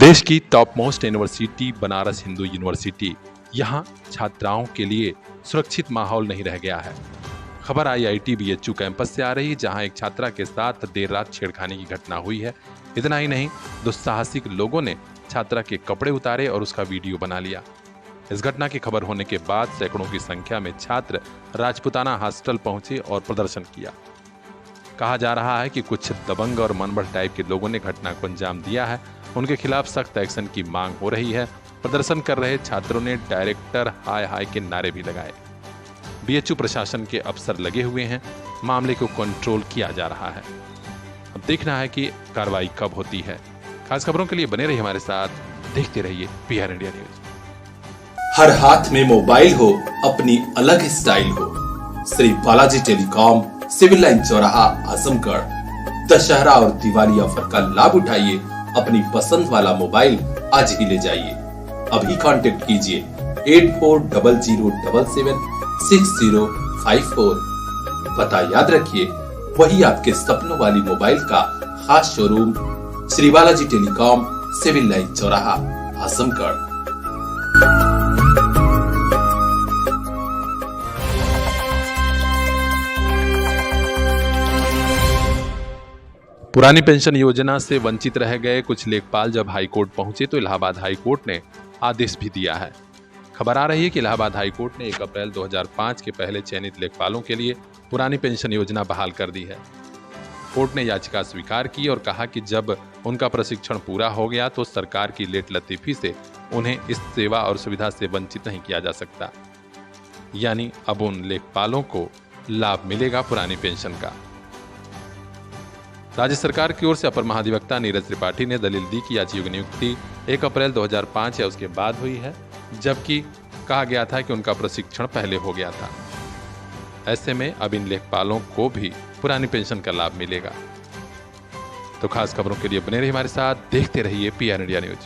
देश की top most university Banaras Hindu university यहाँ छात्राओं के लिए सुरक्षित माहौल नहीं रह गया है। खबर आईआईटी बीएचयू कैंपस से आ रही है, जहां एक छात्रा के साथ देर रात छेड़खानी की घटना हुई है। इतना ही नहीं, दुस्साहसिक लोगों ने छात्रा के कपड़े उतारे और उसका वीडियो बना लिया। इस घटना की खबर होने के बाद सैकड़ों की संख्या में छात्र राजपुताना हॉस्टल पहुंचे और प्रदर्शन किया। कहा जा रहा है कि कुछ दबंग और मनबढ़ टाइप के लोगों ने घटना को अंजाम दिया है। उनके खिलाफ सख्त एक्शन की मांग हो रही है। प्रदर्शन कर रहे छात्रों ने डायरेक्टर हाय हाय के नारे भी लगाए। बीएचयू प्रशासन के अफसर लगे हुए हैं। मामले को कंट्रोल किया जा रहा है। अब देखना है कि कार्रवाई कब होती है। खास खबरों के लिए बने रहिए हमारे साथ, देखते रहिए पीआर इंडिया न्यूज। हर हाथ में मोबाइल हो, अपनी अलग स्टाइल हो। Shri Balaji telecom, civil line चौराहा, आजमगढ़। दशहरा और दिवाली ऑफर का लाभ उठाइए। अपनी पसंद वाला मोबाइल आज ही ले जाइए। अभी कांटेक्ट कीजिए 8400776054। पता याद रखिए, वही आपके सपनों वाली मोबाइल का खास showroom Shri Balaji telecom, civil line चौराहा, आजमगढ़। पुरानी पेंशन योजना से वंचित रह गए कुछ लेखपाल जब हाईकोर्ट पहुंचे तो इलाहाबाद हाईकोर्ट ने आदेश भी दिया है। खबर आ रही है कि इलाहाबाद हाईकोर्ट ने 1 अप्रैल 2005 के पहले चयनित लेखपालों के लिए पुरानी पेंशन योजना बहाल कर दी है। कोर्ट ने याचिका स्वीकार की और कहा कि जब उनका प्रशिक्षण पूरा हो गया तो सरकार की लेट लतीफी से उन्हें इस सेवा और सुविधा से वंचित नहीं किया जा सकता। यानी अब उन लेखपालों को लाभ मिलेगा पुरानी पेंशन का। राज्य सरकार की ओर से अपर महाधिवक्ता नीरज त्रिपाठी ने दलील दी कि याचिका की नियुक्ति 1 अप्रैल 2005 या उसके बाद हुई है, जबकि कहा गया था कि उनका प्रशिक्षण पहले हो गया था। ऐसे में अब इन लेखपालों को भी पुरानी पेंशन का लाभ मिलेगा। तो खास खबरों के लिए बने रहिए हमारे साथ, देखते रहिए पीआर इंडिया न्यूज।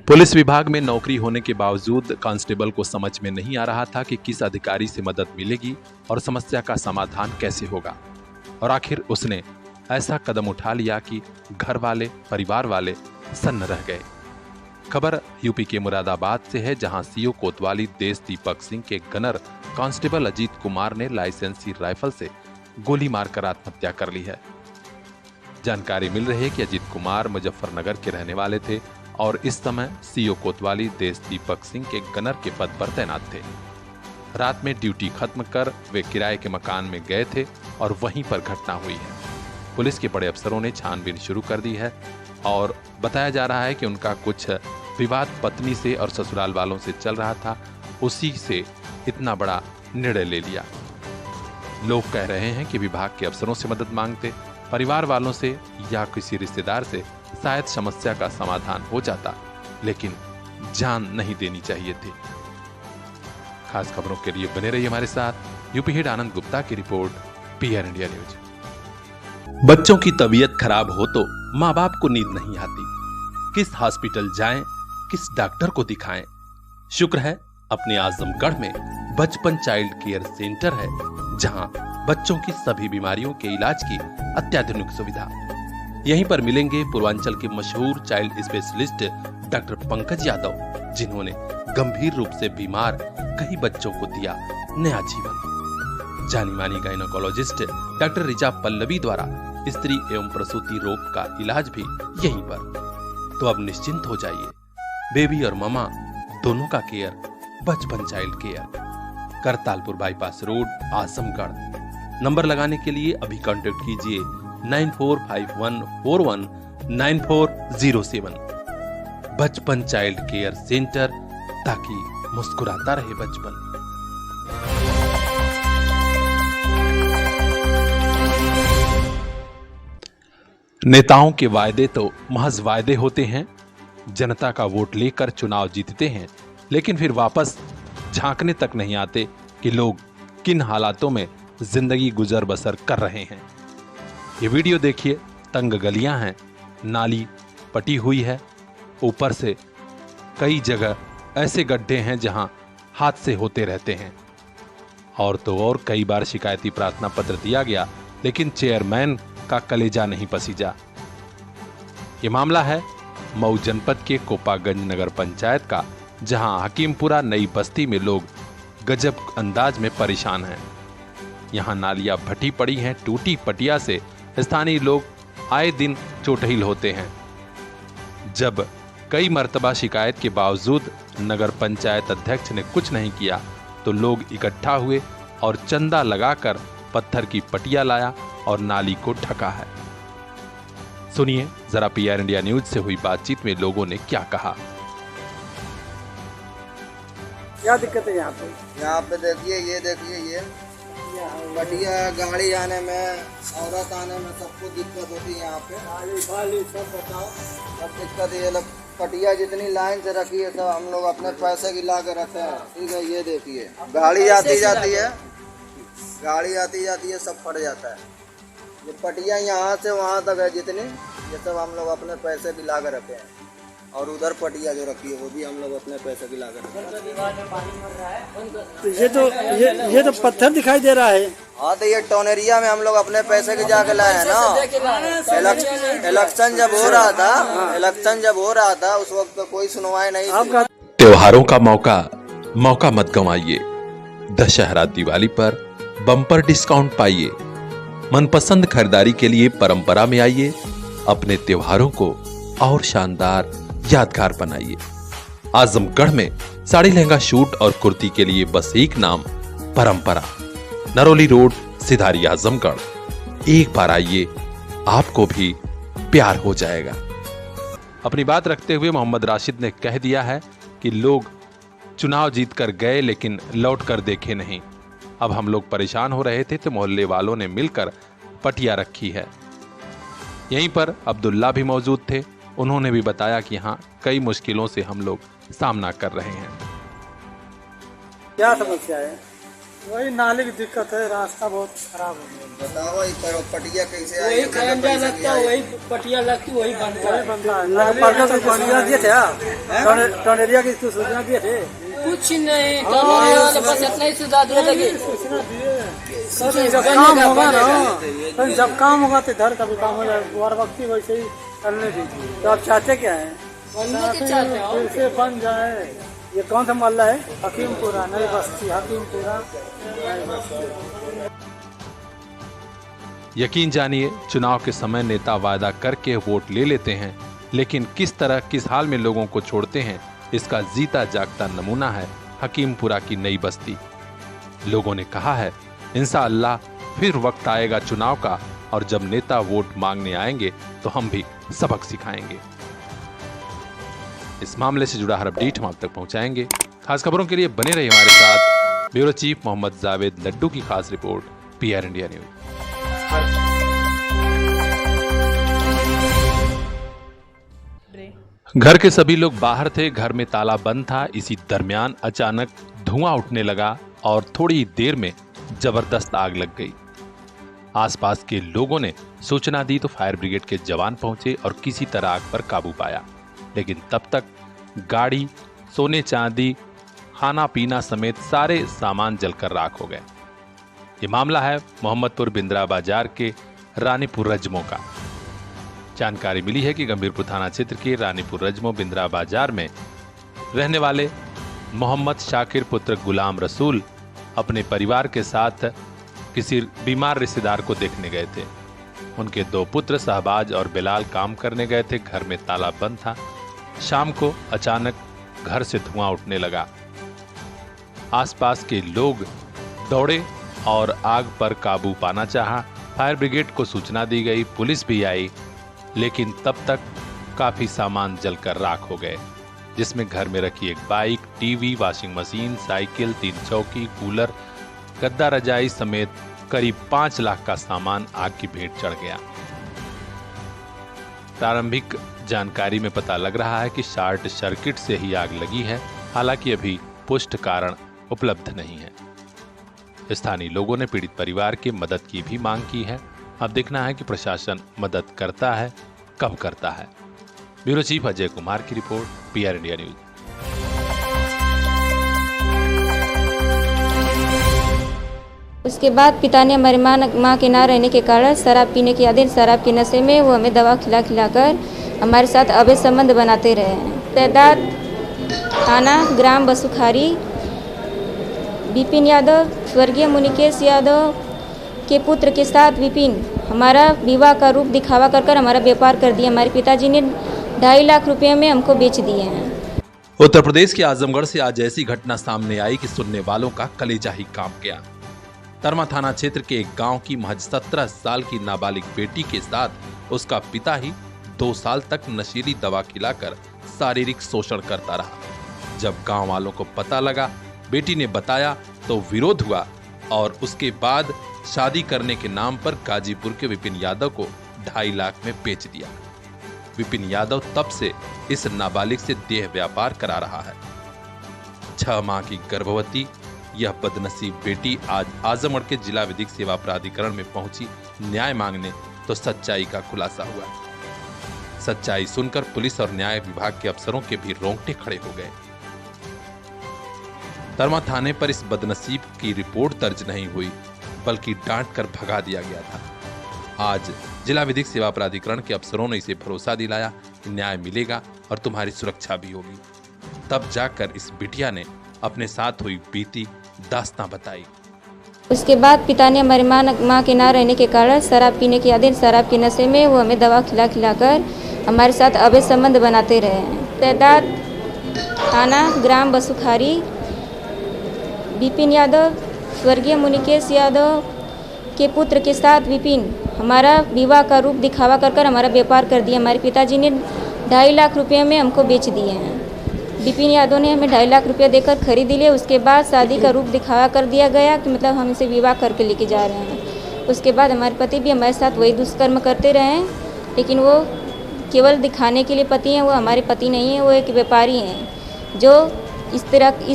पुलिस विभाग में नौकरी होने के बावजूद कांस्टेबल को समझ में नहीं आ रहा था कि किस अधिकारी से मदद मिलेगी और समस्या का समाधान कैसे होगा, और आखिर उसने ऐसा कदम उठा लिया कि घर वाले, परिवार वाले सन्न रह गए। खबर यूपी के मुरादाबाद से है, जहां सीओ कोतवाली देश दीपक सिंह के गनर कांस्टेबल अजीत कुमार ने लाइसेंसी राइफल से गोली मारकर आत्महत्या कर ली है। जानकारी मिल रही है कि अजीत कुमार मुजफ्फरनगर के रहने वाले थे और इस समय सीओ कोतवाली देश दीपक सिंह के गनर के पद पर तैनात थे। रात में ड्यूटी खत्म कर वे किराए के मकान में गए थे और वहीं पर घटना हुई है। पुलिस के बड़े अफसरों ने छानबीन शुरू कर दी है और बताया जा रहा है कि उनका कुछ विवाद पत्नी से और ससुराल वालों से चल रहा था, उसी से इतना बड़ा निर्णय ले लिया। लोग कह रहे हैं कि विभाग के अफसरों से मदद मांगते, परिवार वालों से या किसी रिश्तेदार से शायद समस्या का समाधान हो जाता, लेकिन जान नहीं देनी चाहिए थी। खास खबरों के लिए बने रहिए हमारे साथ। यूपी हेड आनंद गुप्ता की रिपोर्ट, पीआर इंडिया न्यूज। बच्चों की तबीयत खराब हो तो माँ बाप को नींद नहीं आती। किस हॉस्पिटल जाएं, किस डॉक्टर को दिखाएं? शुक्र है अपने आजमगढ़ में बचपन चाइल्ड केयर सेंटर है, जहां बच्चों की सभी बीमारियों के इलाज की अत्याधुनिक सुविधा। यहीं पर मिलेंगे पूर्वांचल के मशहूर child specialist doctor Pankaj Yadav, जिन्होंने गंभीर रूप से बीमार कई बच्चों को दिया नया जीवन। जानी मानी गायनोकोलॉजिस्ट डॉक्टर रिचा पल्लवी द्वारा स्त्री एवं प्रसूति रोग का इलाज भी यहीं पर। तो अब निश्चिंत हो जाइए, बेबी और ममा दोनों का केयर बचपन child care, Kartalpur bypass road, Azamgarh. Number लगाने के लिए अभी कांटेक्ट कीजिए 9451419407। बचपन चाइल्ड केयर सेंटर, ताकि मुस्कुराता रहे बचपन। नेताओं के वायदे तो महज वायदे होते हैं। जनता का वोट लेकर चुनाव जीतते हैं, लेकिन फिर वापस झांकने तक नहीं आते कि लोग किन हालातों में जिंदगी गुजर बसर कर रहे हैं। ये वीडियो देखिए, तंग गलियां हैं, नाली पटी हुई है, ऊपर से कई जगह ऐसे गड्ढे हैं जहां हादसे होते रहते हैं। और तो और कई बार शिकायती प्रार्थना पत्र दिया गया, लेकिन चेयरमैन का कलेजा नहीं पसीजा। ये मामला है मऊ जनपद के कोपागंज नगर पंचायत का, जहां हकीमपुरा नई बस्ती में लोग गजब अंदाज में परेशान हैं। यहां नालियां फटी पड़ी हैं, टूटी पटिया से स्थानीय लोग आए दिन चोटहिल होते हैं। जब कई मर्तबा शिकायत के बावजूद नगर पंचायत अध्यक्ष ने कुछ नहीं किया तो लोग इकट्ठा हुए और चंदा लगाकर पत्थर की पटिया लाया और नाली को ढका है। सुनिए जरा पीआर इंडिया न्यूज से हुई बातचीत में लोगों ने क्या कहा। क्या दिक्कत है यहाँ पे? यहाँ पे देखिए, ये बढ़िया गाड़ी आने में, औरत आने में सबको दिक्कत होती है। यहाँ पे खाली सब बताओ। सब दिक्कत ये लोग पटिया जितनी लाइन से रखी है सब हम लोग अपने पैसे की ला के रखे हैं। ठीक है, ये देखिए गाड़ी आती जाती है सब फट जाता है। ये पटिया यहाँ से वहाँ तक है जितनी, ये सब हम लोग अपने पैसे की ला के रखे हैं। और उधर पटिया जो रखी है वो भी हम लोग अपने पैसे की ला के रखे हैं। ये तो पत्थर दिखाई दे रहा है। हाँ, तो ये टोनेरिया में हम लोग अपने पैसे की जाके लाए हैं ना। इलेक्शन जब हो रहा था उस वक्त तो कोई सुनवाई नहीं थी। त्योहारों का मौका मत गंवाइए। दशहरा दिवाली पर बम्पर डिस्काउंट पाइए। मनपसंद खरीदारी के लिए परंपरा में आइए। अपने त्योहारों को और शानदार यादगार बनाइए। आजमगढ़ में साड़ी लहंगा शूट और कुर्ती के लिए बस एक नाम, परंपरा। नरोली रोड, सिधारी, आजमगढ़। एक बार आइए, आपको भी प्यार हो जाएगा। अपनी बात रखते हुए मोहम्मद राशिद ने कह दिया है कि लोग चुनाव जीत कर गए लेकिन लौट कर देखे नहीं। अब हम लोग परेशान हो रहे थे तो मोहल्ले वालों ने मिलकर पटिया रखी है। यहीं पर अब्दुल्ला भी मौजूद थे। उन्होंने भी बताया कि यहाँ कई मुश्किलों से हम लोग सामना कर रहे हैं। क्या समस्या है? वही नाले की दिक्कत है, रास्ता बहुत खराब हो गया। बताओ ये पटिया कैसे वही खरंजा लगता है, वही पटिया लगती, वही बनता है। नगरपालिका को सूचना दिए थे, टोनेरिया की सूचना दिए थे। कुछ नहीं, बस इतना ही सुधार लगे। जब काम होगा ना, जब काम होगा तो इधर का भी काम हो जाएगा। और वक्त वैसे ही करने दीजिए। तो आप चाहते क्या है? कैसे बन जाए? ये कौन सा मोहल्ला है? हकीमपुरा नई बस्ती। हकीमपुरा नई बस्ती। यकीन जानिए, चुनाव के समय नेता वादा करके वोट ले लेते हैं, लेकिन किस तरह किस हाल में लोगों को छोड़ते हैं, इसका जीता जागता नमूना है हकीमपुरा की नई बस्ती। लोगों ने कहा है इंशाअल्लाह फिर वक्त आएगा चुनाव का, और जब नेता वोट मांगने आएंगे तो हम भी सबक सिखाएंगे। इस मामले से जुड़ा हर अपडेट हम आप तक पहुंचाएंगे। खास खबरों के लिए बने रहिए हमारे साथ। ब्यूरो चीफ मोहम्मद जावेद लड्डू की खास रिपोर्ट, पीआर इंडिया न्यूज। घर के सभी लोग बाहर थे, घर में ताला बंद था। इसी दरमियान अचानक धुआं उठने लगा और थोड़ी देर में जबरदस्त आग लग गई। आसपास के लोगों ने सूचना दी तो फायर ब्रिगेड के जवान पहुंचे और किसी तरह आग पर काबू पाया, लेकिन तब तक गाड़ी, सोने चांदी, खाना पीना समेत सारे सामान जलकर राख हो गए। ये मामला है मोहम्मदपुर बिंद्रा बाजार के रानीपुर रजमो का। जानकारी मिली है कि गंभीरपुर थाना क्षेत्र के रानीपुर रजमो बिंद्रा बाजार में रहने वाले मोहम्मद शाकिर पुत्र गुलाम रसूल अपने परिवार के साथ किसी बीमार रिश्तेदार को देखने गए थे। उनके दो पुत्र शहबाज और बिलाल काम करने गए थे। घर में ताला बंद था। शाम को अचानक घर से धुआं उठने लगा। आसपास के लोग दौड़े और आग पर काबू पाना चाहा। फायर ब्रिगेड को सूचना दी गई, पुलिस भी आई, लेकिन तब तक काफी सामान जलकर राख हो गए, जिसमें घर में रखी एक bike, TV, washing machine, cycle, 3 चौकी, कूलर, गद्दा, रजाई समेत करीब 5 लाख का सामान आग की भेंट चढ़ गया। प्रारंभिक जानकारी में पता लग रहा है कि शॉर्ट सर्किट से ही आग लगी है। हालांकि अभी पुष्ट कारण उपलब्ध नहीं है। स्थानीय लोगों ने पीड़ित परिवार की मदद की भी मांग की है। अब देखना है कि प्रशासन मदद करता है, कब करता है। ब्यूरो चीफ अजय कुमार की रिपोर्ट, पीआर इंडिया न्यूज। उसके बाद पिता ने हमारी माँ के ना रहने के कारण शराब पीने के आदि शराब के नशे में वो हमें दवा खिलाकर हमारे साथ अवैध संबंध बनाते रहे हैं। तहदाद थाना ग्राम बसुखारी विपिन यादव स्वर्गीय मुनिकेश यादव के पुत्र के साथ विपिन हमारा विवाह का रूप दिखावा कर हमारा व्यापार कर दिया। हमारे पिताजी ने 2.5 लाख रुपए में हमको बेच दिए हैं। उत्तर प्रदेश के आजमगढ़ से आज ऐसी घटना सामने आई कि सुनने वालों का कलेजा ही कांप गया। तरमा थाना क्षेत्र के एक गांव की महज 17 साल की नाबालिग बेटी के साथ उसका पिता ही 2 साल तक नशीली दवा खिलाकर शारीरिक शोषण करता रहा। जब गांव वालों को पता लगा, बेटी ने बताया तो विरोध हुआ और उसके बाद शादी करने के नाम पर गाजीपुर के विपिन यादव को 2.5 लाख में बेच दिया। विपिन यादव तब से इस नाबालिग से देह व्यापार करा रहा है। 6 माह की गर्भवती यह बदनसीब बेटी आज आजमगढ़ के जिला विधिक सेवा प्राधिकरण में पहुंची न्याय मांगने तो सच्चाई का खुलासा हुआ। सच्चाई सुनकर पुलिस और न्याय विभाग के अफसरों के भी रोंगटे खड़े हो गए। तरमा थाने पर इस बदनसीब की रिपोर्ट दर्ज नहीं हुई, बल्कि डांट कर भगा दिया गया था। आज जिला विधिक सेवा प्राधिकरण के अफसरों ने इसे भरोसा दिलाया कि न्याय मिलेगा और तुम्हारी सुरक्षा भी होगी। तब जाकर इस बिटिया ने अपने साथ हुई बीती दास्तां बताई। उसके बाद पिता ने हमारी माँ के ना रहने के कारण शराब पीने के आदि शराब के नशे में वो हमें दवा खिलाकर हमारे साथ अवैध संबंध बनाते रहे हैं। तहदाद थाना ग्राम बसुखारी विपिन यादव स्वर्गीय मुनिकेश यादव के पुत्र के साथ विपिन हमारा विवाह का रूप दिखावा कर हमारा व्यापार कर दिया। हमारे पिताजी ने 2.5 लाख रुपए में हमको बेच दिए हैं। विपिन यादव ने हमें 2.5 लाख रुपया देकर खरीद लिए। उसके बाद शादी का रूप दिखावा कर दिया गया कि मतलब हम इसे विवाह करके लेके जा रहे हैं। उसके बाद हमारे पति भी हमारे साथ वही दुष्कर्म करते रहे हैं, लेकिन वो केवल दिखाने के लिए पति हैं, वो हमारे पति नहीं हैं, वो एक व्यापारी हैं जो इस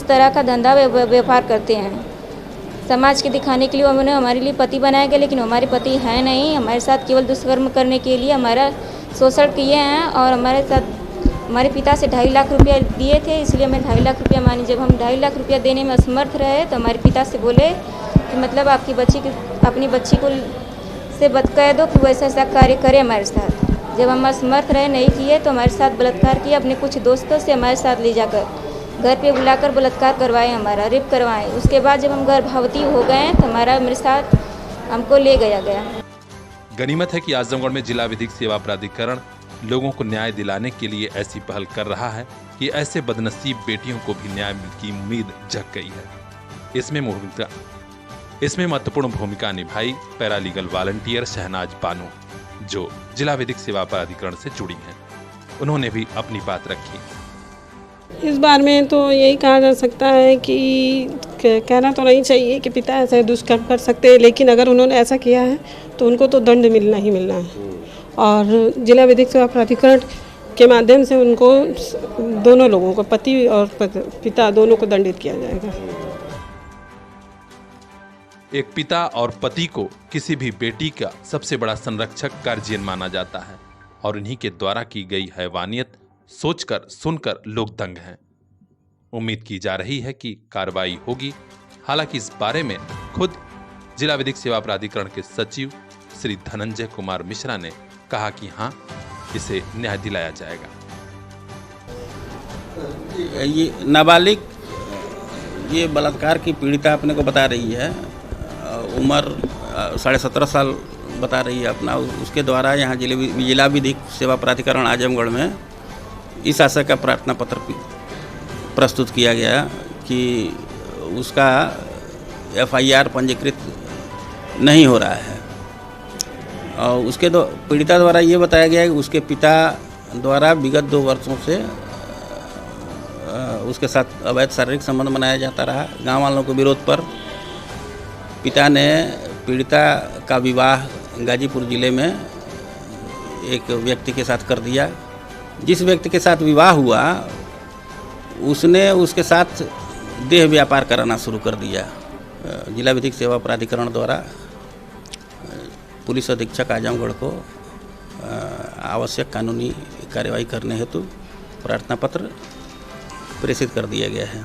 तरह का धंधा व्यापार करते हैं। समाज के दिखाने के लिए उन्होंने हमारे लिए पति बनाया गया, लेकिन हमारे पति हैं नहीं। हमारे साथ केवल दुष्कर्म करने के लिए हमारा शोषण किए हैं और हमारे साथ हमारे पिता से 2.5 लाख रुपया दिए थे, इसलिए हमें 2.5 लाख रुपया मानी। जब हम 2.5 लाख रुपया देने में असमर्थ रहे तो हमारे पिता से बोले कि मतलब अपनी बच्ची को से कह दो कि वो ऐसा कार्य करे हमारे साथ। जब हम असमर्थ रहे, नहीं किए, तो हमारे साथ बलात्कार किया। अपने कुछ दोस्तों से हमारे साथ ले जाकर घर पे बुलाकर बलात्कार करवाए, हमारा रेप करवाए। उसके बाद जब हम गर्भवती हो गए तो मेरे साथ हमको ले गया। गनीमत है कि आजमगढ़ में जिला विधिक सेवा प्राधिकरण लोगों को न्याय दिलाने के लिए ऐसी पहल कर रहा है कि ऐसे बदनसीब बेटियों को भी न्याय की उम्मीद जग गई है। इसमें महत्वपूर्ण भूमिका निभाई पैरालीगल वॉलंटियर शहनाज बानो, जो जिला विधिक सेवा प्राधिकरण से जुड़ी हैं। उन्होंने भी अपनी बात रखी। इस बार में तो यही कहा जा सकता है कि कहना तो नहीं चाहिए कि पिता ऐसे दुष्कर्म कर सकते हैं, लेकिन अगर उन्होंने ऐसा किया है तो उनको तो दंड मिलना ही मिलना है। और जिला विधिक सेवा प्राधिकरण के माध्यम से उनको दोनों लोगों को, पति और पिता दोनों को दंडित किया जाएगा। एक पिता और पति को किसी भी बेटी का सबसे बड़ा संरक्षक गार्जियन माना जाता है और इन्हीं के द्वारा की गई हैवानियत सोचकर सुनकर लोग दंग हैं। उम्मीद की जा रही है कि कार्रवाई होगी। हालांकि इस बारे में खुद जिला विधिक सेवा प्राधिकरण के सचिव श्री धनंजय कुमार मिश्रा ने कहा कि हाँ, इसे न्याय दिलाया जाएगा। ये नाबालिग ये बलात्कार की पीड़िता अपने को बता रही है, उम्र 17.5 साल बता रही है अपना। उसके द्वारा यहाँ जिला विधिक सेवा प्राधिकरण आजमगढ़ में इस आशय का प्रार्थना पत्र प्रस्तुत किया गया कि उसका FIR पंजीकृत नहीं हो रहा है। और उसके पीड़िता द्वारा ये बताया गया है कि उसके पिता द्वारा विगत 2 वर्षों से उसके साथ अवैध शारीरिक संबंध बनाया जाता रहा। गांव वालों के विरोध पर पिता ने पीड़िता का विवाह गाजीपुर जिले में एक व्यक्ति के साथ कर दिया। जिस व्यक्ति के साथ विवाह हुआ उसने उसके साथ देह व्यापार कराना शुरू कर दिया। जिला विधिक सेवा प्राधिकरण द्वारा पुलिस अधीक्षक आजमगढ़ को आवश्यक कानूनी कार्रवाई करने हेतु प्रार्थना पत्र प्रेषित कर दिया गया है।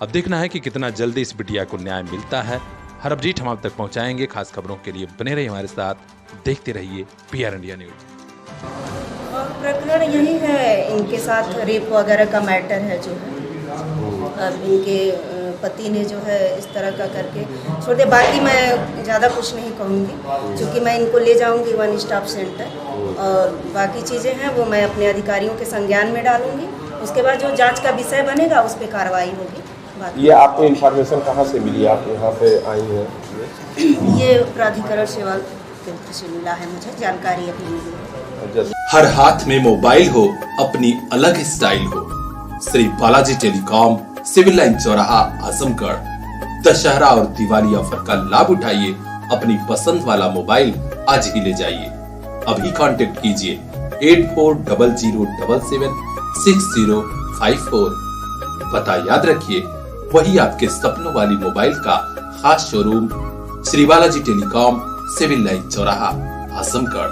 अब देखना है कि कितना जल्दी इस बिटिया को न्याय मिलता है। हर अपडेट हम आप तक पहुंचाएंगे। खास खबरों के लिए बने रहिए हमारे साथ, देखते रहिए PR इंडिया न्यूज। और प्रकरण यही है, इनके साथ रेप वगैरह का मैटर है जो है। अब इनके पति ने जो है इस तरह का करके छोड़ दिया। बाकी मैं ज़्यादा कुछ नहीं कहूँगी, क्योंकि मैं इनको ले जाऊँगी 1 स्टॉप सेंटर और बाकी चीज़ें हैं वो मैं अपने अधिकारियों के संज्ञान में डालूँगी। उसके बाद जो जांच का विषय बनेगा उस पर कार्रवाई होगी। ये आपको इन्फॉर्मेशन कहाँ से मिली? आप यहाँ पे आई हैं? ये प्राधिकरण सेवा केंद्र से मिला है, मुझे जानकारी अभी मिली है। हर हाथ में मोबाइल हो, अपनी अलग स्टाइल हो। Shri Balaji telecom, civil line चौराहा, आजमगढ़। दशहरा और दिवाली ऑफर का लाभ उठाइए। अपनी पसंद वाला मोबाइल आज ही ले जाइए। अभी कांटेक्ट कीजिए 8400776054। पता याद रखिए, वही आपके सपनों वाली मोबाइल का खास showroom Shri Balaji telecom, civil line चौराहा, आजमगढ़।